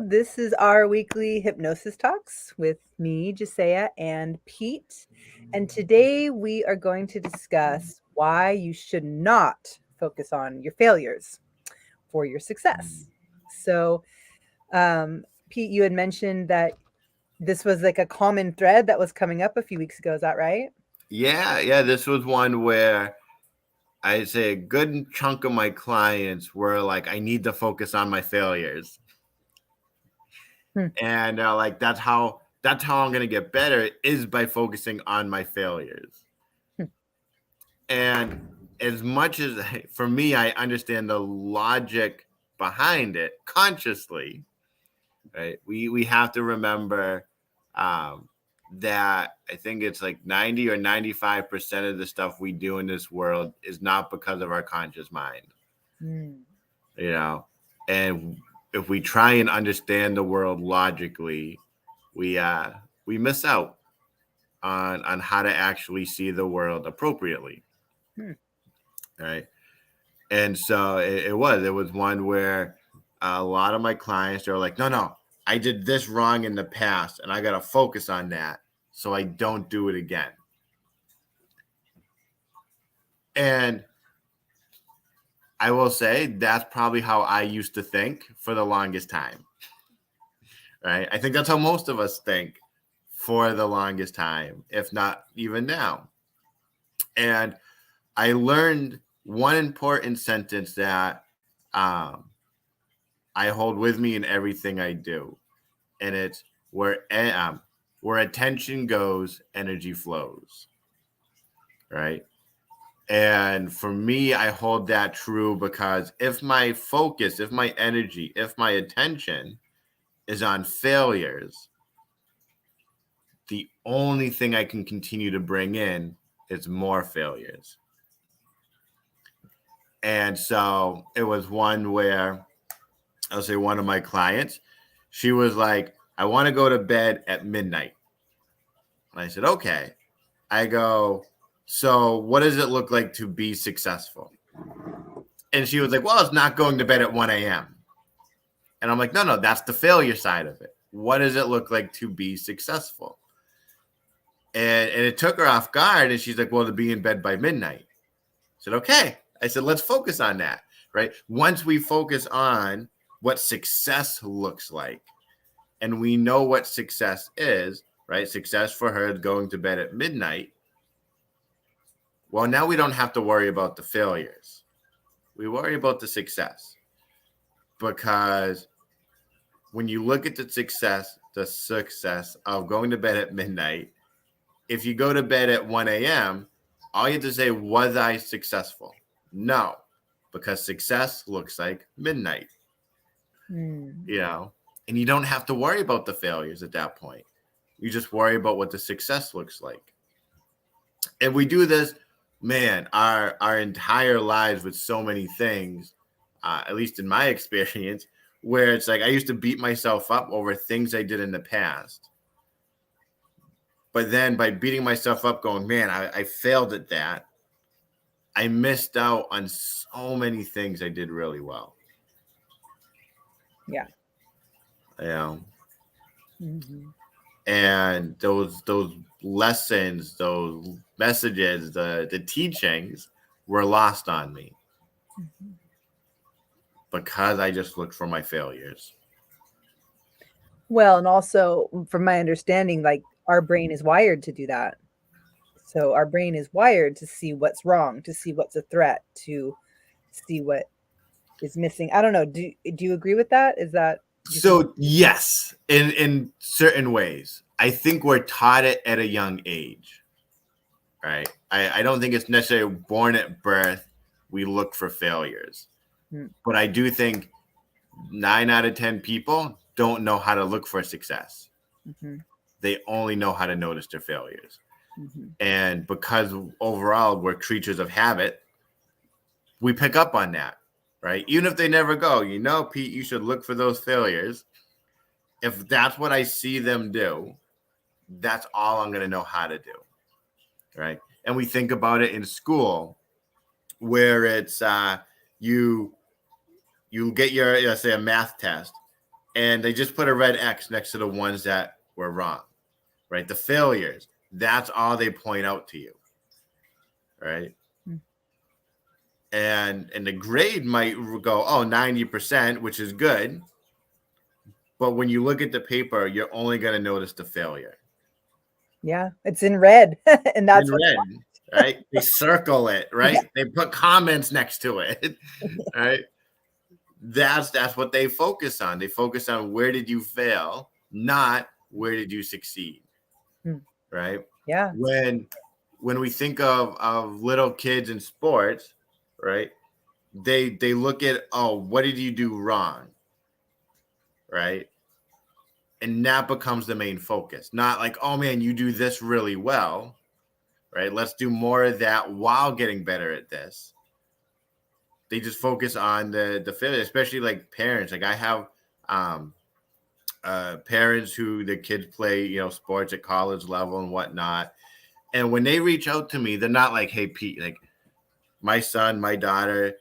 This is our weekly hypnosis talks with me, Jasiah, and Pete. And today we are going to discuss why you should not focus on your failures for your success. So, Pete, you had mentioned that this was like a common thread that was coming up a few weeks ago. Is that right? Yeah. This was one where I'd say a good chunk of my clients were like, I need to focus on my failures. Hmm. And like that's how I'm gonna get better is by focusing on my failures. Hmm. And as much as for me, I understand the logic behind it consciously, right? We have to remember um, that I think it's like 90 or 95% of the stuff we do in this world is not because of our conscious mind, Hmm. you know. And if we try and understand the world logically, we uh we miss out on how to actually see the world appropriately, Hmm. right? And so it was one where a lot of my clients are like, no, I did this wrong in the past, and I got to focus on that so I don't do it again. And I will say that's probably how I used to think for the longest time, right? I think that's how most of us think for the longest time, if not even now. And I learned one important sentence that um, I hold with me in everything I do, and it's where attention goes, energy flows, right? And for me, I hold that true because if my focus, if my energy, if my attention is on failures, the only thing I can continue to bring in is more failures. And so it was one where I'll say one of my clients, she was like, I want to go to bed at midnight. And I said, okay. I go, so what does it look like to be successful? And she was like, well, it's not going to bed at 1 a.m. And I'm like, no, that's the failure side of it. What does it look like to be successful? And it took her off guard. And she's like, well, to be in bed by midnight. I said, okay. I said, let's focus on that, right? Once we focus on what success looks like and we know what success is, right? Success for her is going to bed at midnight. Well, now we don't have to worry about the failures. We worry about the success because when you look at the success of going to bed at midnight, if you go to bed at 1 a.m., all you have to say, was I successful? No, because success looks like midnight, Hmm. you know, and you don't have to worry about the failures at that point. You just worry about what the success looks like. And we do this, man, our entire lives with so many things, at least in my experience, where it's like I used to beat myself up over things I did in the past. But then by beating myself up, going, man, I failed at that, I missed out on so many things I did really well. Yeah. You know, Hmm. and those lessons, those messages, the teachings were lost on me Hmm. because I just looked for my failures. Well, and also from my understanding, like our brain is wired to do that. So our brain is wired to see what's wrong, to see what's a threat, to see what is missing. I don't know. Do you agree with that? Is that do you think So yes, in certain ways, I think we're taught it at a young age, right? I don't think it's necessarily born at birth. We look for failures, mm, but I do think 9 out of 10 people don't know how to look for success. mhm, They only know how to notice their failures, mhm, and because overall we're creatures of habit, we pick up on that, right? Even if they never go, Pete, you should look for those failures. If that's what I see them do, that's all I'm going to know how to do, right? And we think about it in school, where it's you get your, let's say, a math test, and they just put a red X next to the ones that were wrong, right? The failures, that's all they point out to you, right? Hmm. And the grade might go, oh, 90%, which is good. But when you look at the paper, you're only going to notice the failure. Yeah, it's in red. And that's In what red, right? They circle it, right? Yeah. They put comments next to it, right? That's what they focus on. They focus on where did you fail, not where did you succeed, Hmm. right? Yeah. When we think of little kids in sports, right? They look at, oh, what did you do wrong, right? And that becomes the main focus. Not like, oh man, you do this really well, right? Let's do more of that while getting better at this. They just focus on the failure, especially like parents. Like I have parents who the kids play, sports at college level and whatnot. And when they reach out to me, they're not like, hey, Pete, like my son, my daughter,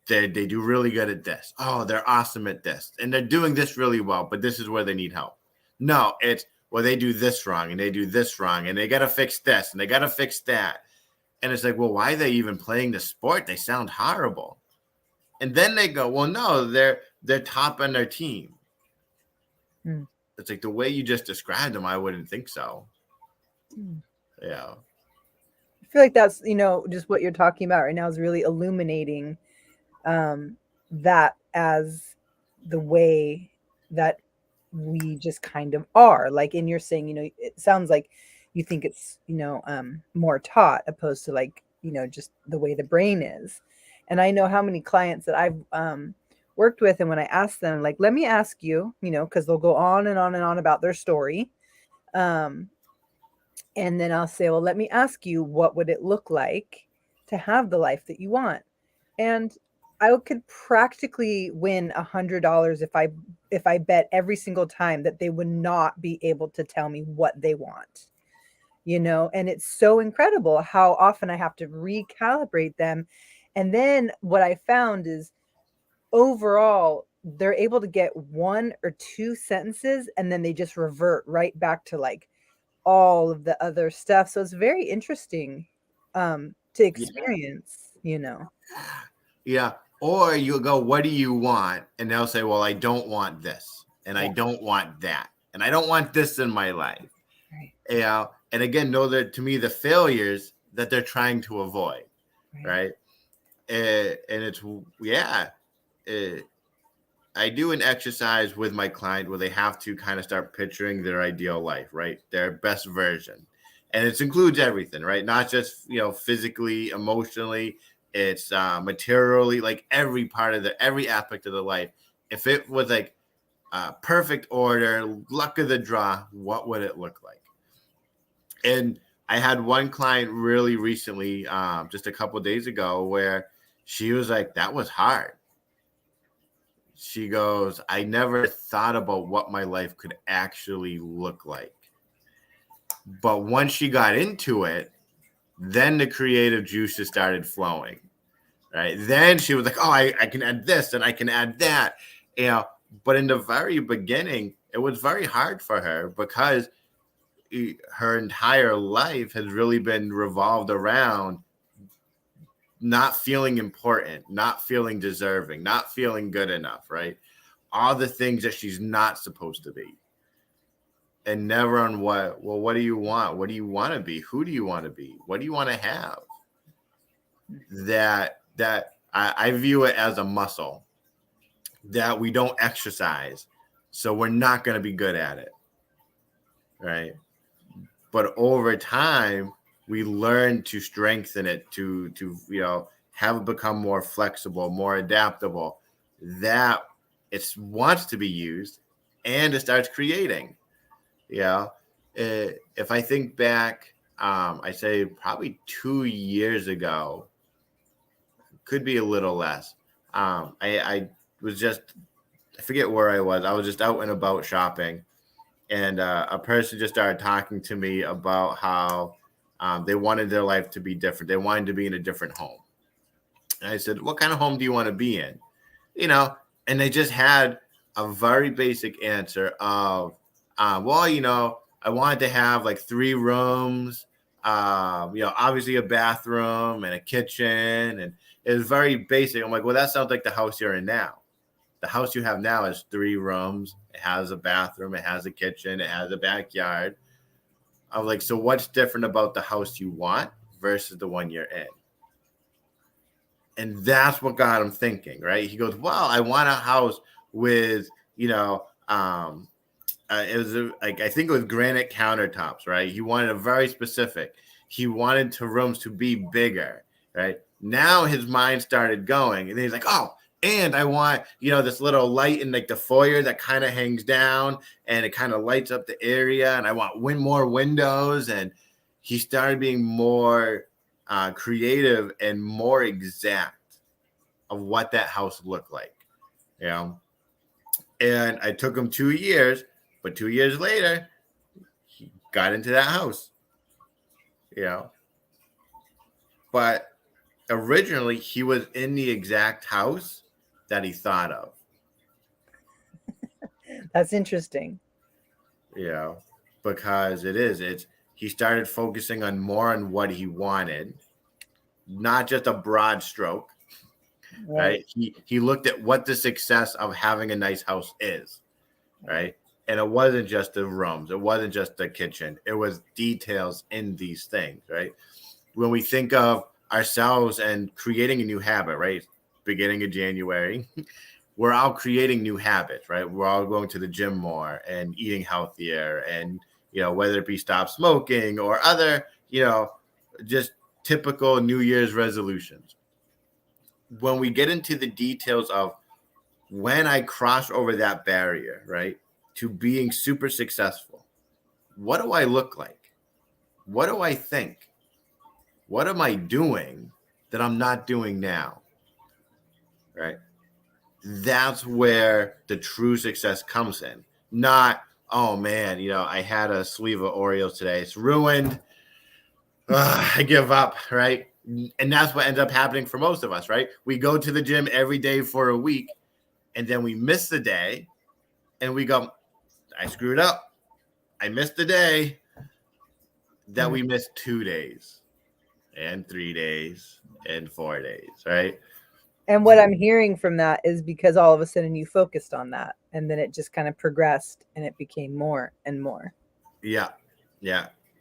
they do really good at this. Oh, they're awesome at this. And they're doing this really well, but this is where they need help. No, it's, well, they do this wrong and they do this wrong and they got to fix this and they got to fix that. And it's like, well, why are they even playing the sport? They sound horrible. And then they go, well, no, they're top on their team. Hmm. It's like the way you just described them, I wouldn't think so. Hmm. Yeah. I feel like that's, just what you're talking about right now is really illuminating that as the way that we just kind of are. Like, and you're saying, it sounds like you think it's, more taught opposed to like, just the way the brain is. And I know how many clients that I've worked with, and when I ask them, like, let me ask you, because they'll go on and on and on about their story. And then I'll say, well, let me ask you, what would it look like to have the life that you want? And I could practically win $100 if I bet every single time that they would not be able to tell me what they want. And it's so incredible how often I have to recalibrate them. And then what I found is overall, they're able to get one or two sentences and then they just revert right back to like all of the other stuff. So it's very interesting to experience. Yeah. Or you go, what do you want? And they'll say, well, I don't want this. And I Yeah. don't want that. And I don't want this in my life. Right. Yeah. And again, know that to me, the failures that they're trying to avoid. Right. And it's, yeah. I do an exercise with my client where they have to kind of start picturing their ideal life, right? Their best version. And it includes everything, right? Not just, physically, emotionally, it's materially, like every aspect of the life. If it was like perfect order, luck of the draw, what would it look like? And I had one client really recently, just a couple of days ago, where she was like, that was hard. She goes, I never thought about what my life could actually look like. But once she got into it, then the creative juices started flowing, right? Then she was like, oh, I can add this and I can add that. But in the very beginning, it was very hard for her because her entire life has really been revolved around not feeling important, not feeling deserving, not feeling good enough, right? All the things that she's not supposed to be. And never on what. Well, what do you want? What do you want to be? Who do you want to be? What do you want to have? That I view it as a muscle that we don't exercise. So we're not going to be good at it. Right. But over time, we learn to strengthen it, to have it become more flexible, more adaptable, that it wants to be used and it starts creating. If I think back, I say probably 2 years ago, could be a little less. I was just, I forget where I was. I was just out and about shopping, and a person just started talking to me about how they wanted their life to be different. They wanted to be in a different home. And I said, what kind of home do you want to be in? And they just had a very basic answer of, well, I wanted to have like 3 rooms, obviously a bathroom and a kitchen, and it was very basic. I'm like, well, that sounds like the house you're in now. The house you have now is 3 rooms. It has a bathroom. It has a kitchen. It has a backyard. I was like, so what's different about the house you want versus the one you're in? And that's what got him thinking, right? He goes, well, I want a house with, it was like, I think it was granite countertops, right? He wanted a very specific. He wanted the rooms to be bigger, right? Now his mind started going, and he's like, oh, and I want, this little light in like the foyer that kind of hangs down and it kind of lights up the area. And I want more windows. And he started being more creative and more exact of what that house looked like, And I took him 2 years, but 2 years later, he got into that house, But originally, he was in the exact house that he thought of. That's interesting. Because he started focusing on what he wanted, not just a broad stroke, right? He looked at what the success of having a nice house is, right? And it wasn't just the rooms. It wasn't just the kitchen. It was details in these things, right? When we think of ourselves and creating a new habit, right? Beginning of January, we're all creating new habits, right? We're all going to the gym more and eating healthier, and whether it be stop smoking or other, just typical New Year's resolutions. When we get into the details of when I cross over that barrier, right, to being super successful, what do I look like? What do I think? What am I doing that I'm not doing now? Right? That's where the true success comes in. Not, oh man, I had a sleeve of Oreos today. It's ruined. I give up, right? And that's what ends up happening for most of us, right? We go to the gym every day for a week, and then we miss the day, and we go, I screwed up. I missed the day. That we missed 2 days and 3 days and 4 days, right? And what I'm hearing from that is because all of a sudden you focused on that, and then it just kind of progressed and it became more and more. Yeah.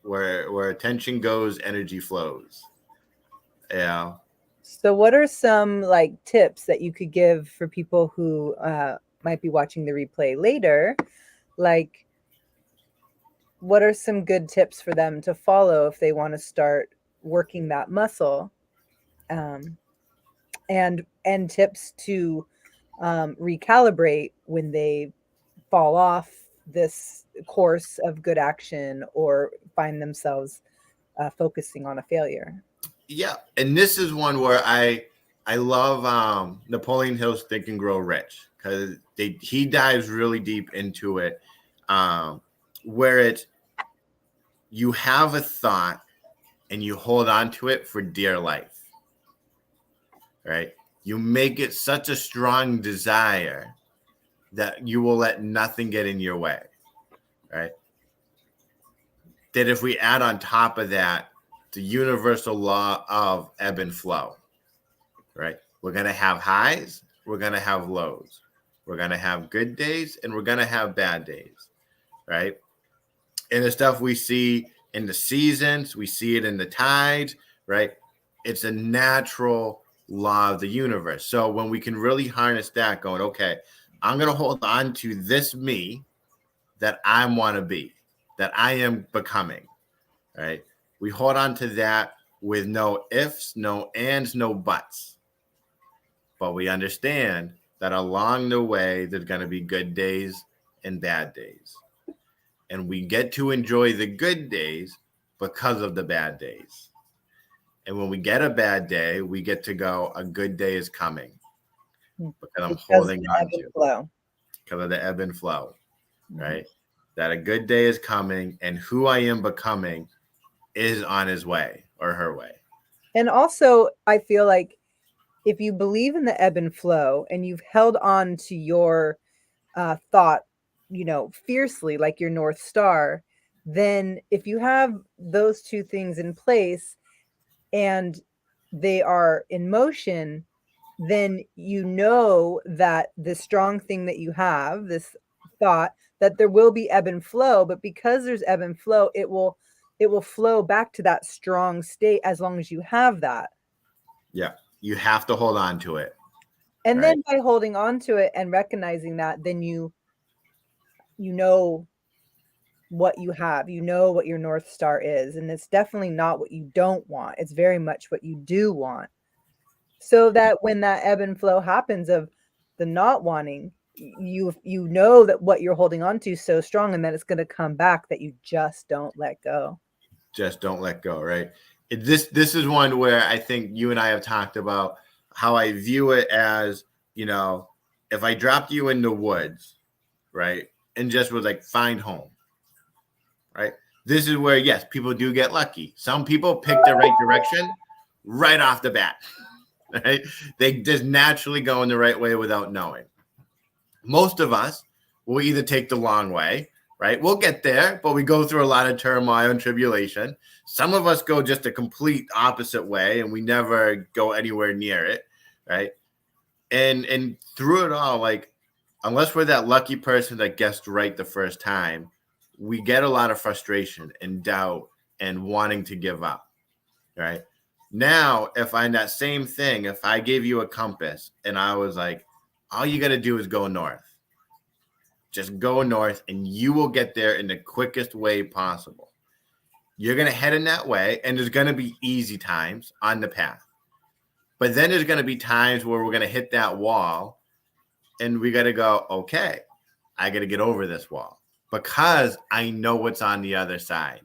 Where attention goes, energy flows. Yeah. So what are some like tips that you could give for people who might be watching the replay later? Like, what are some good tips for them to follow if they want to start working that muscle? And tips to recalibrate when they fall off this course of good action or find themselves focusing on a failure. Yeah, and this is one where I love Napoleon Hill's Think and Grow Rich, because he dives really deep into it, where it's you have a thought and you hold on to it for dear life, right? You make it such a strong desire that you will let nothing get in your way, right? That if we add on top of that the universal law of ebb and flow, right? We're going to have highs, we're going to have lows. We're going to have good days and we're going to have bad days, right? And the stuff we see in the seasons, we see it in the tides, right? It's a natural law of the universe. So when we can really harness that, going, okay, I'm going to hold on to this me that I want to be, that I am becoming, right? We hold on to that with no ifs, no ands, no buts. But we understand that along the way, there's going to be good days and bad days. And we get to enjoy the good days because of the bad days. And when we get a bad day, we get to go, a good day is coming. Because I'm holding on to it. Because of the ebb and flow, right? That a good day is coming and who I am becoming is on his way or her way. And also, I feel like if you believe in the ebb and flow and you've held on to your thought, fiercely, like your North Star, then if you have those two things in place and they are in motion, then you know that the strong thing that you have, this thought, that there will be ebb and flow, but because there's ebb and flow, it will flow back to that strong state as long as you have that. Yeah. You have to hold on to it. And Right. then by holding on to it and recognizing that, then you know what you have. You know what your North Star is, and it's definitely not what you don't want. It's very much what you do want. So that when that ebb and flow happens of the not wanting, you know that what you're holding on to is so strong and that it's gonna come back that you just don't let go. Just don't let go. Right. This is one where I think you and I have talked about how I view it as, if I dropped you in the woods, right, and just was like, find home, right? This is where, yes, people do get lucky. Some people pick the right direction right off the bat, right? They just naturally go in the right way without knowing. Most of us will either take the long way, right? We'll get there, but we go through a lot of turmoil and tribulation. Some of us go just a complete opposite way and we never go anywhere near it, right? And through it all, like, unless we're that lucky person that guessed right the first time, we get a lot of frustration and doubt and wanting to give up, right? Now, if I'm that same thing, if I gave you a compass and I was like, all you got to do is go north, just go north and you will get there in the quickest way possible. You're going to head in that way, and there's going to be easy times on the path. But then there's going to be times where we're going to hit that wall and we got to go, okay, I got to get over this wall because I know what's on the other side.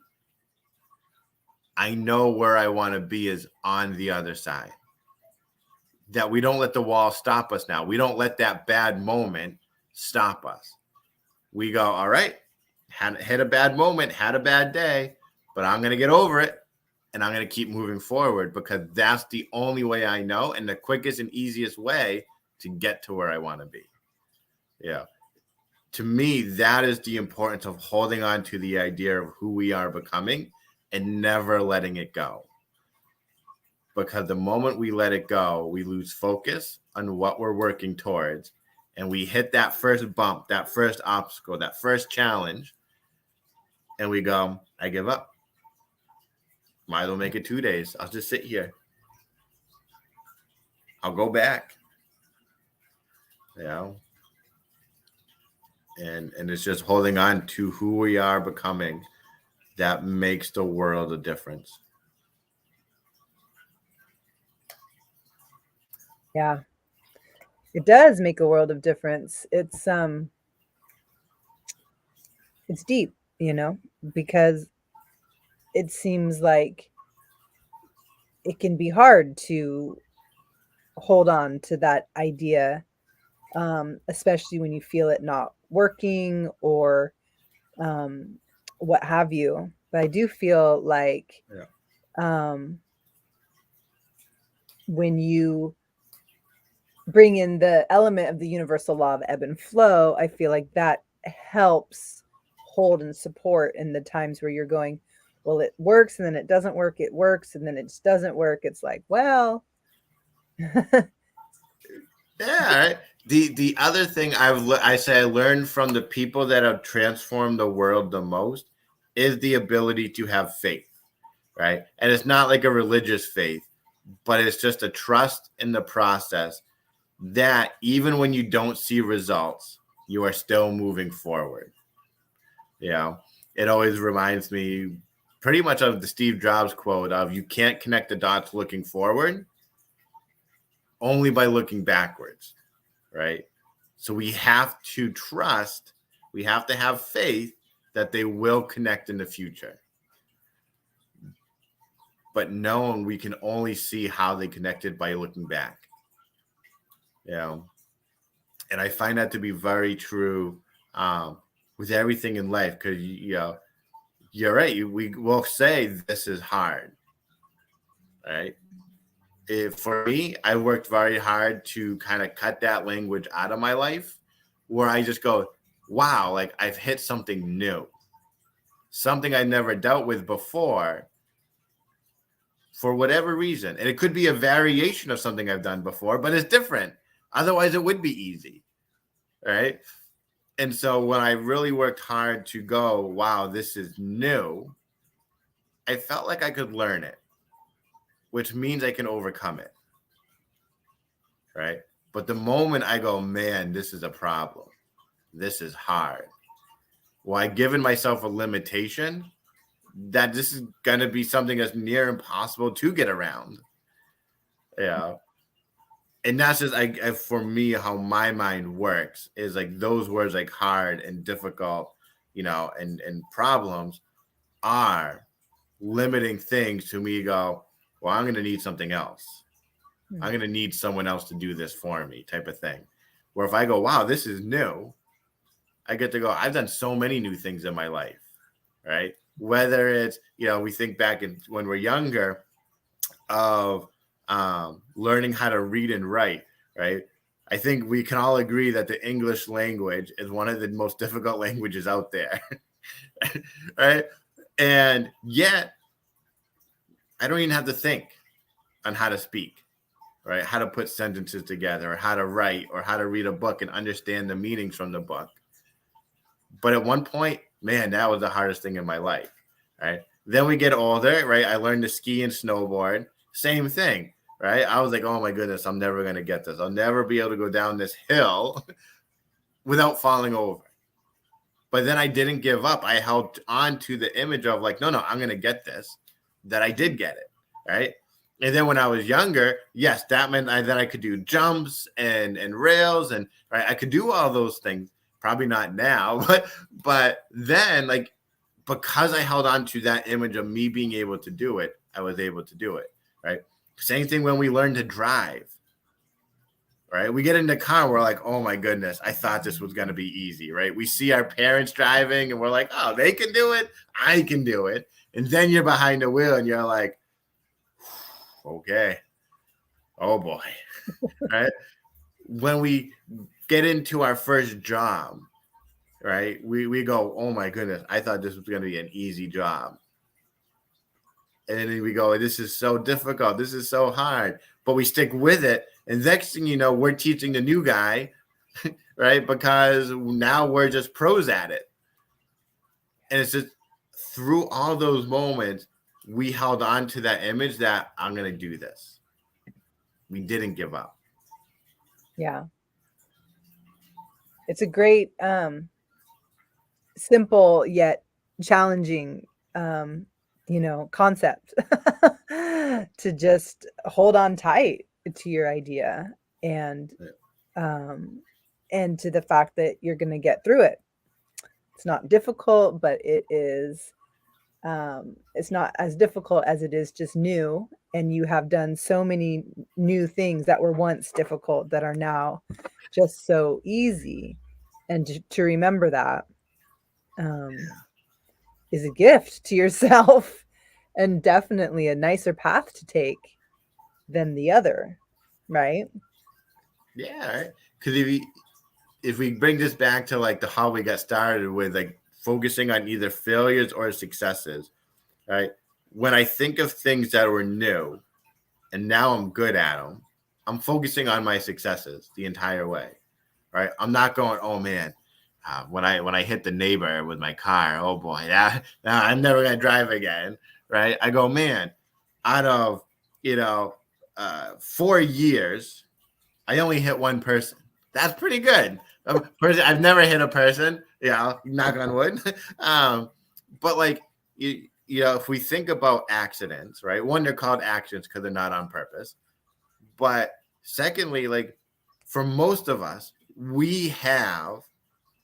I know where I want to be is on the other side. That we don't let the wall stop us now. We don't let that bad moment stop us. We go, all right, hit a bad moment, had a bad day, but I'm going to get over it. And I'm going to keep moving forward because that's the only way I know and the quickest and easiest way to get to where I want to be. Yeah. To me, that is the importance of holding on to the idea of who we are becoming and never letting it go. Because the moment we let it go, we lose focus on what we're working towards. And we hit that first bump, that first obstacle, that first challenge. And we go, I give up. Might as well make it 2 days. I'll just sit here. I'll go back. And it's just holding on to who we are becoming that makes the world a difference. Yeah. It does make a world of difference. It's deep, because it seems like it can be hard to hold on to that idea, especially when you feel it not working or um, what have you. But I do feel like when you bring in the element of the universal law of ebb and flow, I feel like that helps hold and support in the times where you're going, well, it works and then it doesn't work, it works and then it just doesn't work. It's like, well, Yeah. The other thing I learned from the people that have transformed the world the most is the ability to have faith, right? And it's not like a religious faith, but it's just a trust in the process that even when you don't see results, you are still moving forward. It always reminds me pretty much of the Steve Jobs quote of you can't connect the dots looking forward, only by looking backwards, right? So we have to trust, we have to have faith that they will connect in the future. But knowing we can only see how they connected by looking back. And I find that to be very true with everything in life because, you're right. We will say this is hard, right? For me, I worked very hard to kind of cut that language out of my life where I just go, wow, like I've hit something new, something I never dealt with before for whatever reason. And it could be a variation of something I've done before, but it's different. Otherwise, it would be easy. Right. And so when I really worked hard to go, wow, this is new, I felt like I could learn it, which means I can overcome it. Right. But the moment I go, man, this is a problem, this is hard. Well, I've given myself a limitation that this is going to be something that's near impossible to get around. Yeah. And that's just for me, how my mind works is like those words like hard and difficult, and problems are limiting things to me. Go, well, I'm going to need something else. I'm going to need someone else to do this for me, type of thing. Where if I go, wow, this is new, I get to go, I've done so many new things in my life, right? Whether it's, we think back when we're younger of learning how to read and write, right? I think we can all agree that the English language is one of the most difficult languages out there, right? And yet, I don't even have to think on how to speak, right? How to put sentences together, or how to write, or how to read a book and understand the meanings from the book. But at one point, man, that was the hardest thing in my life, right? Then we get older, right? I learned to ski and snowboard. Same thing, right? I was like, oh my goodness, I'm never going to get this. I'll never be able to go down this hill without falling over. But then I didn't give up. I held on to the image of like, no, I'm going to get this, that I did get it, right? And then when I was younger, yes, that meant that I could do jumps and rails, and right, I could do all those things. Probably not now, but then, like, because I held on to that image of me being able to do it, I was able to do it, right? Same thing when we learn to drive, right? We get in the car, we're like, oh my goodness, I thought this was going to be easy, right? We see our parents driving and we're like, oh, they can do it, I can do it. And then you're behind the wheel and you're like, okay, oh boy, right? When we get into our first job, right, we go, oh my goodness, I thought this was going to be an easy job. And then we go, this is so difficult, this is so hard, but we stick with it. And next thing you know, we're teaching the new guy, right? Because now we're just pros at it. And it's just through all those moments, we held on to that image that I'm going to do this. We didn't give up. Yeah. It's a great, simple yet challenging, concept to just hold on tight to your idea and to the fact that you're going to get through it. It's not difficult, but it is, it's not as difficult as it is just new. And you have done so many new things that were once difficult that are now just so easy. And to remember that is a gift to yourself and definitely a nicer path to take than the other, right? Yeah, because if we bring this back to like how we got started with like focusing on either failures or successes, right? When I think of things that were new and now I'm good at them, I'm focusing on my successes the entire way, right? I'm not going, oh man, when I hit the neighbor with my car, oh boy, I'm never gonna drive again, right? I go, man, out of 4 years, I only hit one person. That's pretty good. I've never hit a person, knock on wood. But like if we think about accidents, right? One, they're called accidents because they're not on purpose. But secondly, like for most of us, we have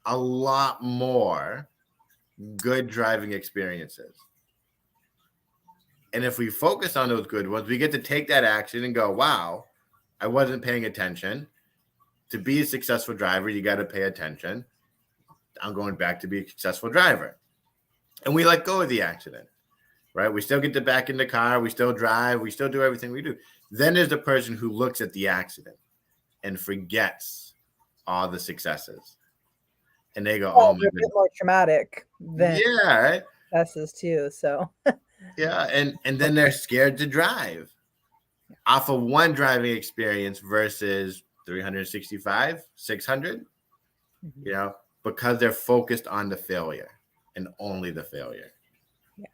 a lot more good driving experiences. And if we focus on those good ones, we get to take that action and go, wow, I wasn't paying attention. To be a successful driver, you got to pay attention. I'm going back to be a successful driver. And we let go of the accident, right? We still get back in the car. We still drive. We still do everything we do. Then there's the person who looks at the accident and forgets all the successes. and they go, Well, "Oh my they're a bit goodness, more traumatic than yeah, right, successes too. So yeah," and then they're scared to drive off of one driving experience versus 365, 600, Mhm. you know, because they're focused on the failure and only the failure, Yeah.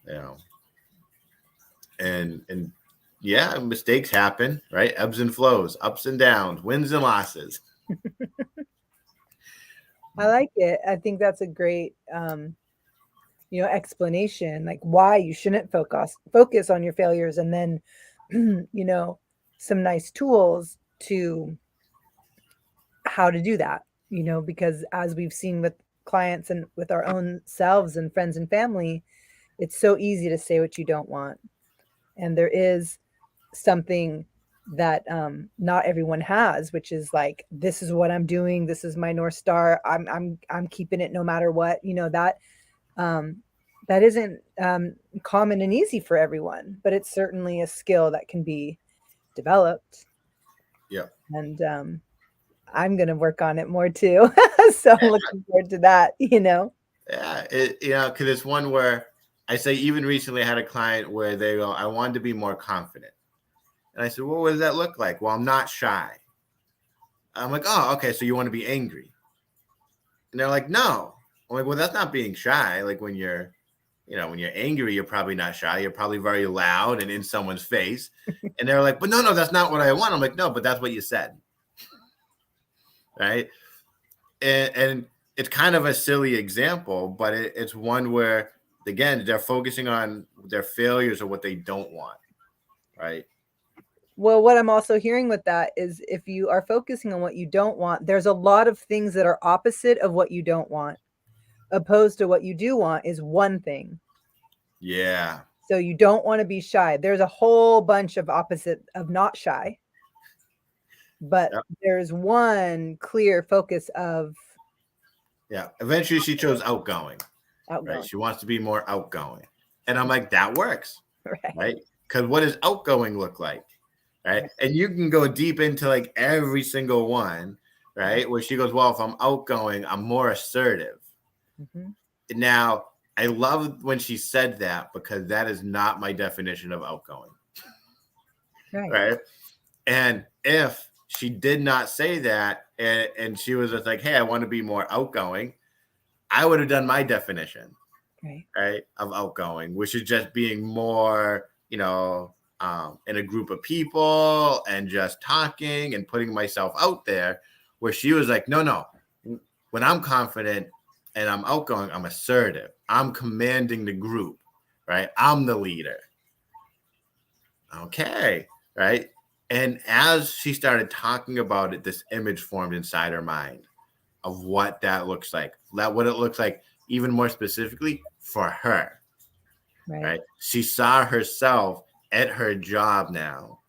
you know, and yeah, mistakes happen, right? Ebbs and flows, ups and downs, wins and losses. I like it. I think that's a great explanation, like why you shouldn't focus on your failures, and then some nice tools to how to do that, because as we've seen with clients and with our own selves and friends and family, it's so easy to say what you don't want. And there is something that not everyone has, which is like, this is what I'm doing, this is my North Star, I'm keeping it no matter what, um, that isn't common and easy for everyone, but it's certainly a skill that can be developed. Yeah. And I'm going to work on it more too. So I'm looking forward to that. Yeah, because it's one where I say even recently I had a client where they go, I wanted to be more confident. And I said, well, what does that look like? Well, I'm not shy. I'm like, oh, okay, so you want to be angry. And they're like, no. I'm like, well, that's not being shy. Like when you're angry, you're probably not shy. You're probably very loud and in someone's face. And they're like, but no, that's not what I want. I'm like, no, but that's what you said. Right. And it's kind of a silly example, but it's one where, again, they're focusing on their failures or what they don't want. Right. Well, what I'm also hearing with that is if you are focusing on what you don't want, there's a lot of things that are opposite of what you don't want, opposed to what you do want is one thing. Yeah. So you don't want to be shy. There's a whole bunch of opposite of not shy, but Yep. there's one clear focus of Yeah. Eventually she chose outgoing. Right. outgoing. She wants to be more outgoing. And I'm like, that works. Right. Right. Because what does outgoing look like? Right. And you can go deep into like every single one, right? Where she goes, well, if I'm outgoing, I'm more assertive. Mm-hmm. Now, I love when she said that because that is not my definition of outgoing. Right. Right. And if she did not say that and she was just like, hey, I want to be more outgoing, I would have done my definition, right, of outgoing, which is just being more, in a group of people and just talking and putting myself out there. Where she was like, no, when I'm confident and I'm outgoing, I'm assertive. I'm commanding the group, right? I'm the leader. Okay, right? And as she started talking about it, this image formed inside her mind of what that looks like, what it looks like, even more specifically for her, right? She saw herself at her job now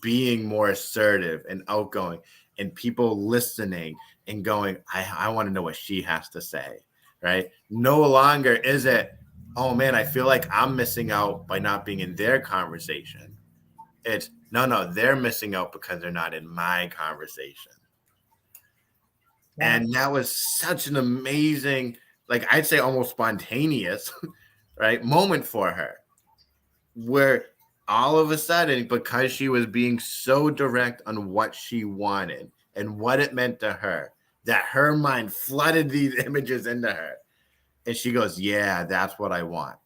being more assertive and outgoing and people listening and going, I want to know what she has to say, right? No longer is it, oh man, I feel like I'm missing out by not being in their conversation. It's no, they're missing out because they're not in my conversation. Yeah. And that was such an amazing, like I'd say almost spontaneous, right, moment for her, where all of a sudden, because she was being so direct on what she wanted and what it meant to her, that her mind flooded these images into her. And she goes, yeah, that's what I want.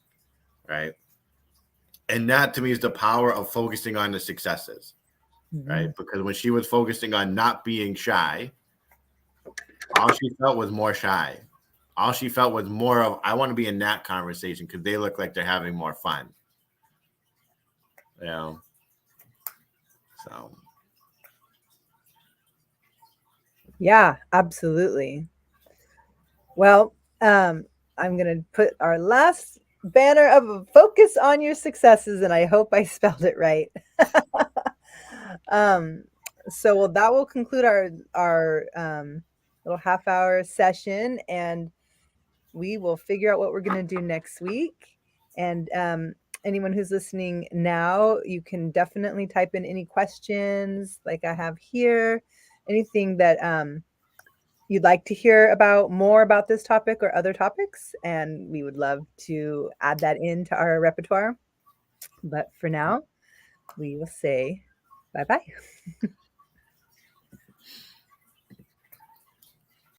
Right. And that to me is the power of focusing on the successes. Mm-hmm. Right. Because when she was focusing on not being shy, all she felt was more shy. All she felt was more of, I want to be in that conversation because they look like they're having more fun. You know? So. Yeah, absolutely. Well, I'm going to put our last banner of focus on your successes, and I hope I spelled it right. um, so that will conclude our little half-hour session, and we will figure out what we're going to do next week. And anyone who's listening now, you can definitely type in any questions like I have here, anything that you'd like to hear about more about this topic or other topics, and we would love to add that into our repertoire. But for now, we will say bye bye.